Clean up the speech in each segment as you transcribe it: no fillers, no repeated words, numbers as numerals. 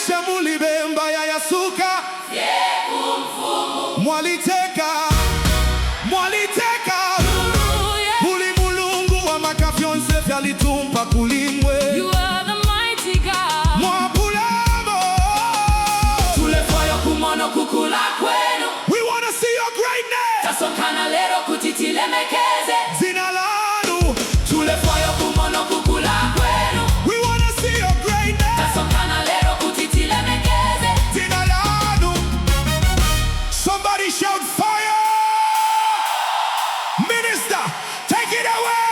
Ameisha mulibemba ya yasuka mwaliteka muli mulungu wa makafyonse vyalitumpa kulimwe. You are the mighty God. Mwapulamo Tulefoyo kumono kukula kwenu. We wanna see your greatness. Tasokana lero kutitilemekeze. Zina lanu Tulefoyo kumono kukula kwenu. We wanna see your greatness. Tasokana lero kutitilemekeze. Zina lanu. Somebody shout fire! Minister, take it away!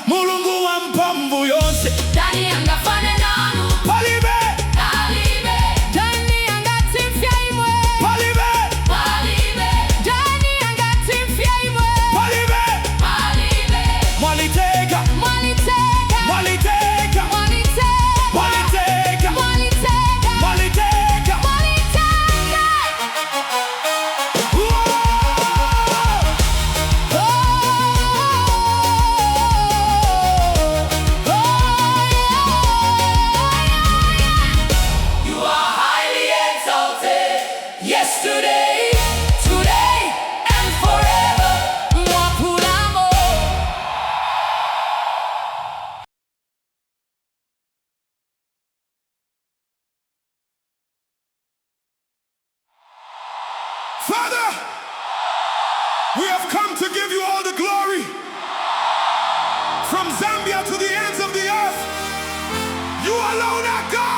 Mulungu wa mpamvu yose Dani angafane nanu Palibe Dani angatifya imwe Palibe Dani angatifya imwe Palibe Mwaliteka yesterday, today, and forever. Mwapulamo. Father, we have come to give you all the glory. From Zambia to the ends of the earth, you alone are God.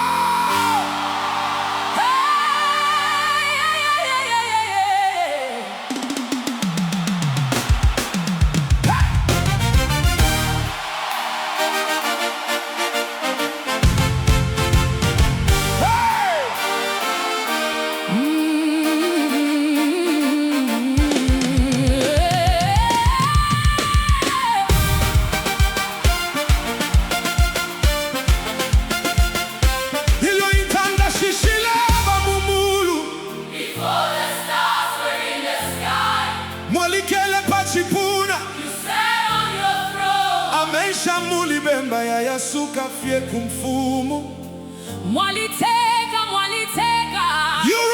Ameisha mulibemba ya yasuka fye kumfumu Mwaliteka You